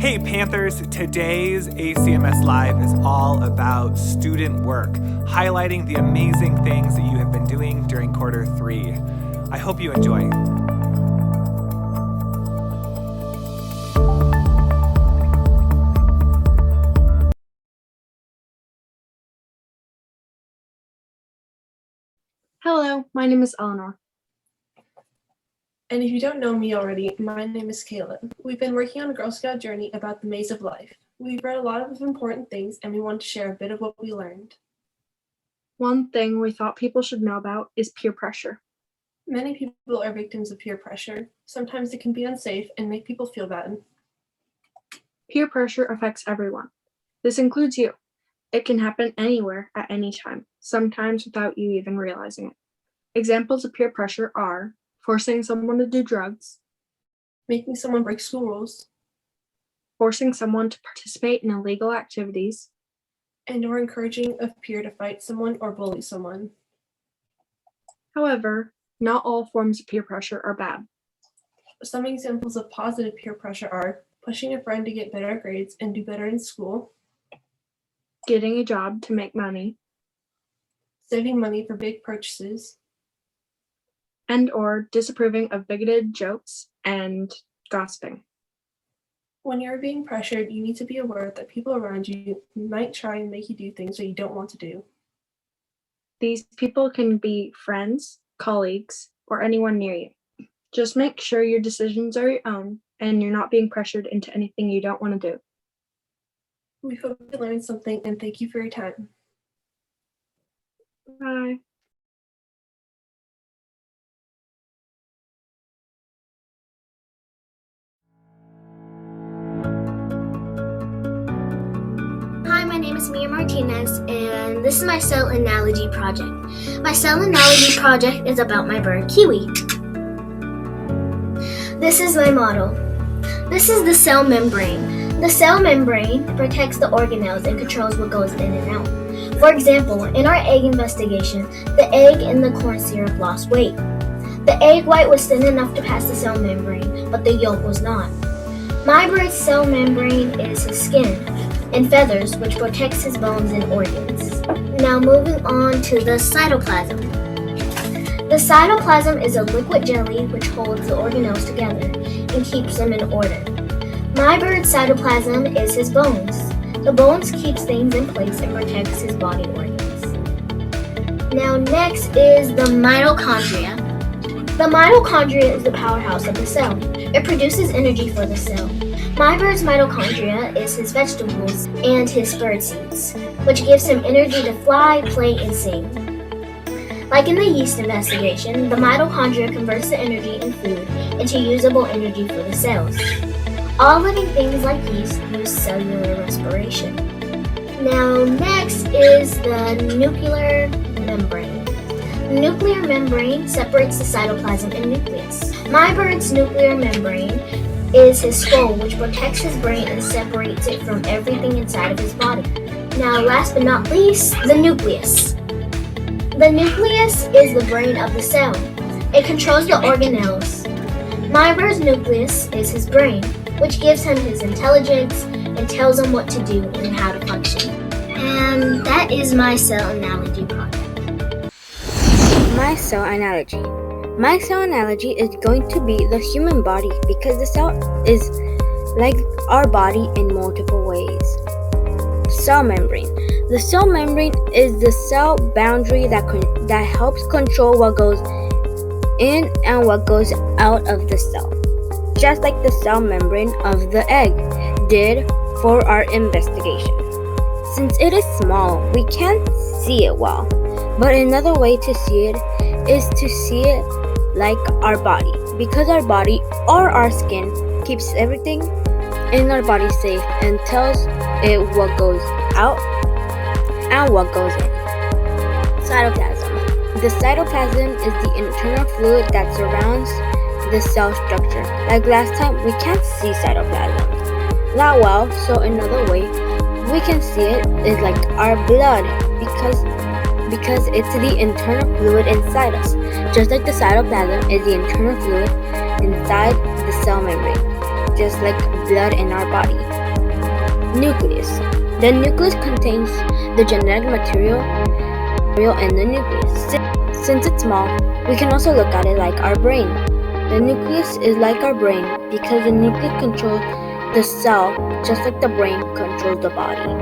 Hey Panthers, today's ACMS Live is all about student work, highlighting the amazing things that you have been doing during quarter 3. I hope you enjoy. Hello, my name is Eleanor. And if you don't know me already, my name is Caleb. We've been working on a Girl Scout journey about the maze of life. We've read a lot of important things and we want to share a bit of what we learned. One thing we thought people should know about is peer pressure. Many people are victims of peer pressure. Sometimes it can be unsafe and make people feel bad. Peer pressure affects everyone. This includes you. It can happen anywhere at any time, sometimes without you even realizing it. Examples of peer pressure are forcing someone to do drugs, Making someone break school rules, forcing someone to participate in illegal activities, and/or encouraging a peer to fight someone or bully someone. However, not all forms of peer pressure are bad. Some examples of positive peer pressure are pushing a friend to get better grades and do better in school, Getting a job to make money, saving money for big purchases, and/or disapproving of bigoted jokes and gossiping. When you're being pressured, you need to be aware that people around you might try and make you do things that you don't want to do. These people can be friends, colleagues, or anyone near you. Just make sure your decisions are your own and you're not being pressured into anything you don't want to do. We hope you learned something and thank you for your time. Bye. Hi, my name is Mia Martinez, and this is my cell analogy project. My cell analogy project is about my bird, Kiwi. This is my model. This is the cell membrane. The cell membrane protects the organelles and controls what goes in and out. For example, in our egg investigation, the egg in the corn syrup lost weight. The egg white was thin enough to pass the cell membrane, but the yolk was not. My bird's cell membrane is his skin and feathers, which protects his bones and organs. Now moving on to the cytoplasm. The cytoplasm is a liquid jelly which holds the organelles together and keeps them in order. My bird's cytoplasm is his bones. The bones keeps things in place and protects his body organs. Now next is the mitochondria. The mitochondria is the powerhouse of the cell. It produces energy for the cell. My bird's mitochondria is his vegetables and his bird seeds, which gives him energy to fly, play, and sing. Like in the yeast investigation, the mitochondria converts the energy in food into usable energy for the cells. All living things like yeast use cellular respiration. Now next is the nuclear membrane. The nuclear membrane separates the cytoplasm and nucleus. My bird's nuclear membrane is his skull, which protects his brain and separates it from everything inside of his body. Now, last but not least, the nucleus. The nucleus is the brain of the cell. It controls the organelles. My bird's nucleus is his brain, which gives him his intelligence and tells him what to do and how to function. And that is my cell analogy project. My cell analogy. My cell analogy is going to be the human body because the cell is like our body in multiple ways. Cell membrane. The cell membrane is the cell boundary that helps control what goes in and what goes out of the cell. Just like the cell membrane of the egg did for our investigation. Since it is small, we can't see it well. But another way to see it is to see it like our body, because our body or our skin keeps everything in our body safe and tells it what goes out and what goes in. Cytoplasm. The cytoplasm is the internal fluid that surrounds the cell structure. Like last time, we can't see cytoplasm that well, so another way we can see it is like our blood because it's the internal fluid inside us, just like the cytoplasm is the internal fluid inside the cell membrane, just like blood in our body. Nucleus. The nucleus contains the genetic material in the nucleus. Since it's small, we can also look at it like our brain. The nucleus is like our brain because the nucleus controls the cell just like the brain controls the body.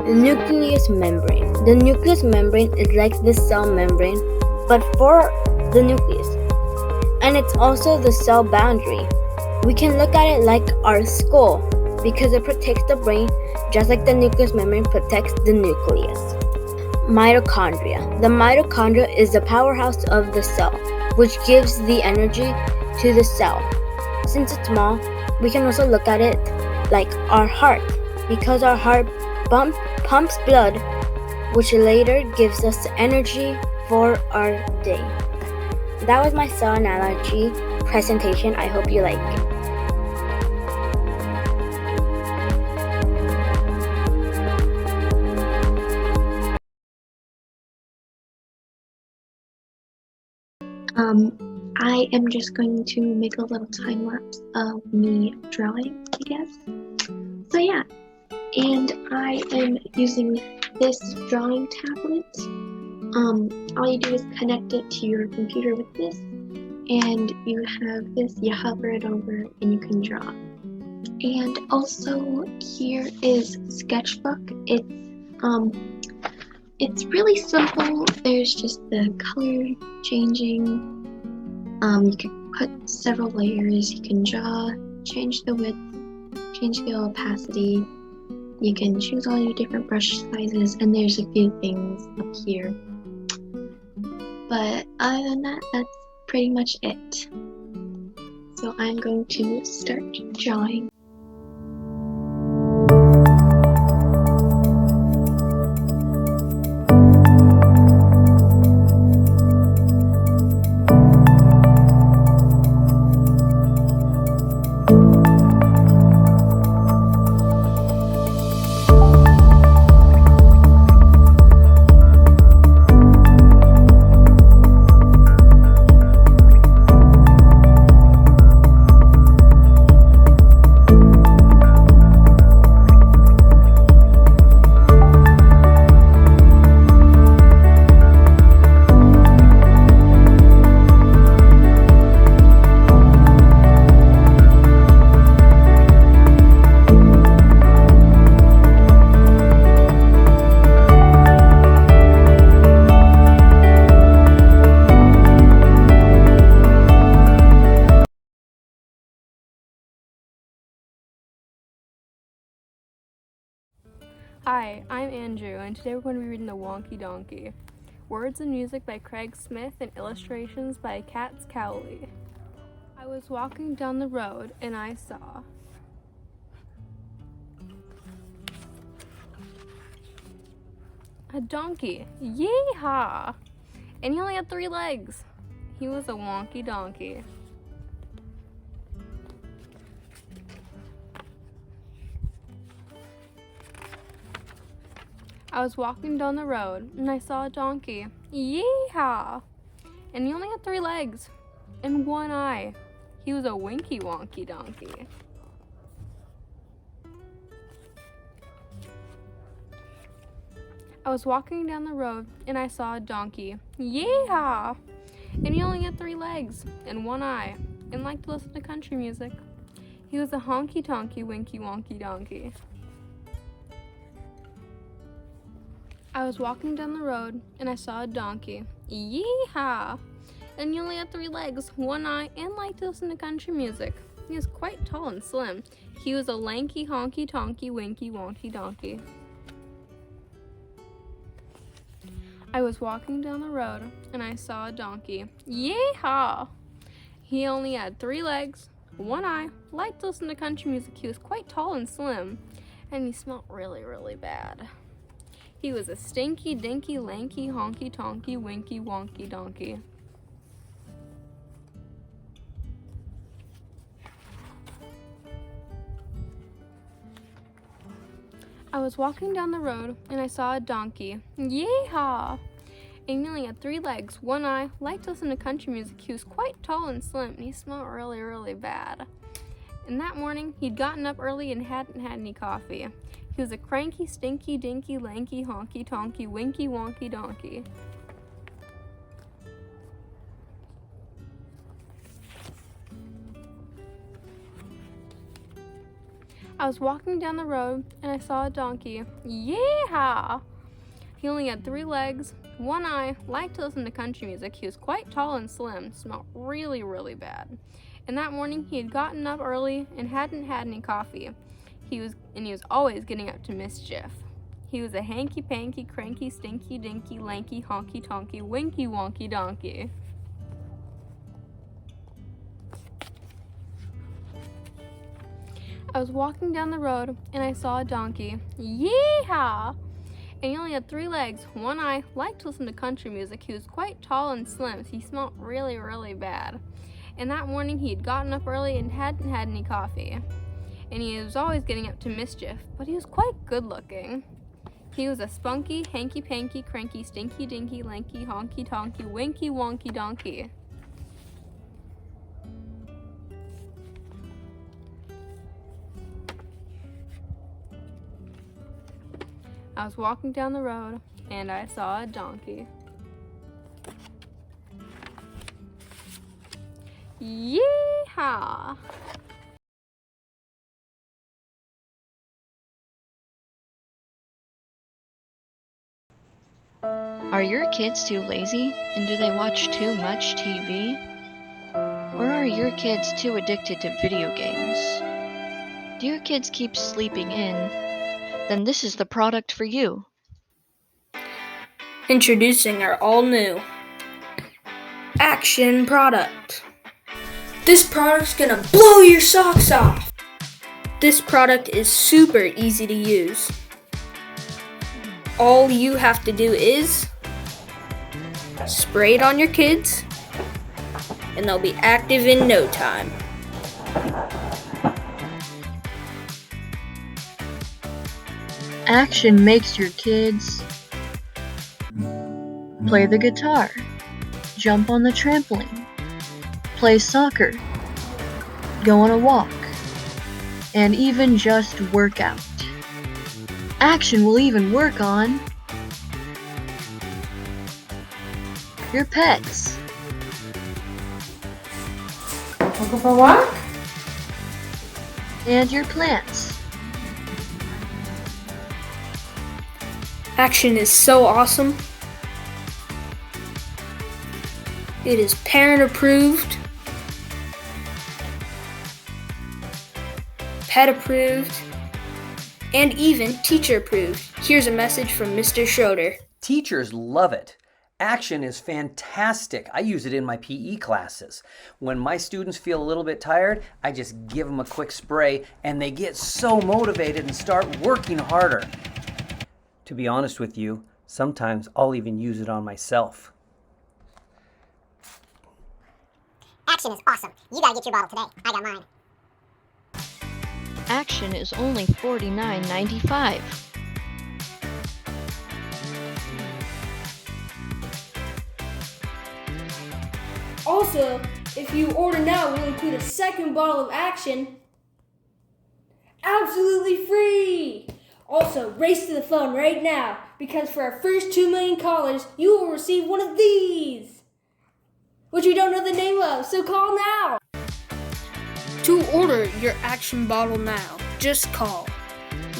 The nucleus membrane. The nucleus membrane is like the cell membrane, but for the nucleus. And it's also the cell boundary. We can look at it like our skull because it protects the brain just like the nucleus membrane protects the nucleus. Mitochondria. The mitochondria is the powerhouse of the cell, which gives the energy to the cell. Since it's small, we can also look at it like our heart because our heart pumps blood, which later gives us energy for our day. That was my cell analogy presentation. I hope you like it. I am just going to make a little time lapse of me drawing, I guess. So yeah, and I am using this drawing tablet. All you do is connect it to your computer with this, and you have this, you hover it over and you can draw. And also here is Sketchbook. It's really simple. There's just the color changing. You can put several layers. You can draw, change the width, change the opacity. You can choose all your different brush sizes, and there's a few things up here. But other than that, that's pretty much it. So I'm going to start drawing. Hi, I'm Andrew, and today we're going to be reading The Wonky Donkey. Words and music by Craig Smith and illustrations by Katz Cowley. I was walking down the road and I saw a donkey. Yeehaw! And he only had 3 legs. He was a wonky donkey. I was walking down the road and I saw a donkey. Yeehaw! And he only had 3 legs and 1 eye. He was a winky wonky donkey. I was walking down the road and I saw a donkey. Yeehaw! And he only had 3 legs and 1 eye and liked to listen to country music. He was a honky tonky winky wonky donkey. I was walking down the road and I saw a donkey. Yeehaw! And he only had 3 legs, 1 eye, and liked to listen to country music. He was quite tall and slim. He was a lanky, honky, tonky, winky, wonky donkey. I was walking down the road and I saw a donkey. Yeehaw! He only had 3 legs, 1 eye, liked to listen to country music. He was quite tall and slim, and he smelled really, really bad. He was a stinky, dinky, lanky, honky, tonky, winky, wonky donkey. I was walking down the road and I saw a donkey. Yeehaw! And he only had 3 legs, 1 eye, liked to listen to country music. He was quite tall and slim, and he smelled really, really bad. And that morning, he'd gotten up early and hadn't had any coffee. He was a cranky, stinky, dinky, lanky, honky, tonky, winky, wonky donkey. I was walking down the road and I saw a donkey. Yeehaw! He only had 3 legs, 1 eye, liked to listen to country music. He was quite tall and slim, smelled really, really bad. And that morning he had gotten up early and hadn't had any coffee. He was always getting up to mischief. He was a hanky-panky, cranky, stinky, dinky, lanky, honky, tonky, winky, wonky donkey. I was walking down the road and I saw a donkey. Yeehaw! And he only had 3 legs, 1 eye, liked to listen to country music. He was quite tall and slim, so he smelled really, really bad. And that morning he had gotten up early and hadn't had any coffee. And he was always getting up to mischief, but he was quite good looking. He was a spunky, hanky-panky, cranky, stinky, dinky, lanky, honky, tonky, winky, wonky donkey. I was walking down the road and I saw a donkey. Yeehaw! Are your kids too lazy, and do they watch too much TV? Or are your kids too addicted to video games? Do your kids keep sleeping in? Then this is the product for you. Introducing our all-new Action product. This product's gonna blow your socks off. This product is super easy to use. All you have to do is spray it on your kids, and they'll be active in no time. Action makes your kids play the guitar, jump on the trampoline, play soccer, go on a walk, and even just work out. Action will even work on your pets. Wanna go for a walk? And your plants. Action is so awesome. It is parent approved, pet approved, and even teacher approved. Here's a message from Mr. Schroeder. Teachers love it. Action is fantastic. I use it in my PE classes. When my students feel a little bit tired, I just give them a quick spray and they get so motivated and start working harder. To be honest with you, sometimes I'll even use it on myself. Action is awesome. You gotta get your bottle today. I got mine. Action is only $49.95. Also, if you order now, we'll include a second bottle of Action absolutely free. Also, race to the phone right now, because for our first 2 million callers, you will receive one of these, which we don't know the name of, so call now. To order your Action bottle now, just call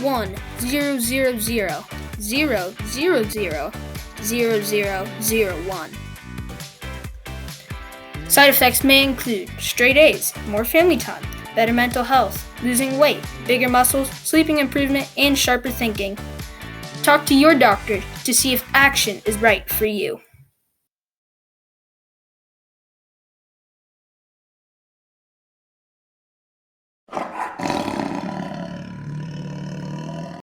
1-000-000-0001. Side effects may include straight A's, more family time, better mental health, losing weight, bigger muscles, sleeping improvement, and sharper thinking. Talk to your doctor to see if Action is right for you.